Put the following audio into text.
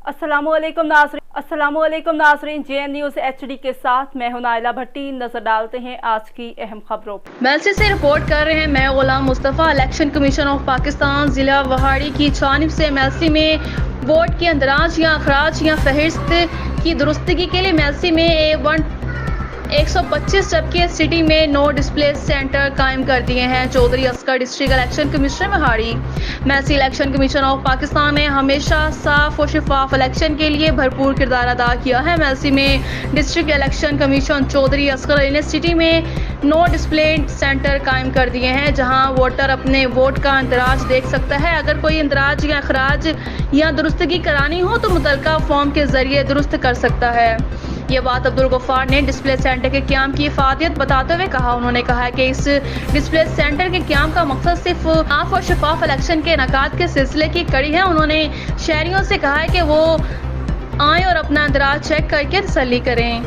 अस्सलामुअलैकुम नाज़रीन, JN news HD के साथ मैं हूं नाइला भट्टी। नजर डालते हैं आज की अहम खबरों। मेलसी से रिपोर्ट कर रहे हैं मैं Ghulam Mustafa. Election commission of Pakistan जिला वहाड़ी की जानिब से मेलसी में वोट के अंदराज या अखराज या फहरिस्त की दुरुस्तगी के लिए मेलसी में 125 जबकि सिटी में नो डिस्प्ले सेंटर कायम कर दिए हैं। Chaudhry Asghar district election commissioner Vehari. Mailsi election commission of Pakistan ने हमेशा साफ और शफाफ इलेक्शन के लिए भरपूर किरदार अदा किया है। मेलसी में district election commission Chaudhry Asghar Ali ने सिटी में नो डिस्प्ले सेंटर कायम कर दिए हैं, जहां वोटर अपने वोट का इंदराज देख सकता है। अगर कोई इंदराज या अखराज या दुरुस्तगी करानी हो तो मुतलका फॉर्म के जरिए दुरुस्त कर सकता है। ये बात अब्दुल गफ्फार ने डिस्प्ले सेंटर के क़याम की इफादियत बताते हुए कहा। उन्होंने कहा कि इस डिस्प्ले सेंटर के क़याम का मकसद सिर्फ साफ और शफाफ इलेक्शन के इनेकाद के सिलसिले की कड़ी है। उन्होंने शहरियों से कहा है कि वो आएँ और अपना इंदराज चेक करके तसल्ली करें।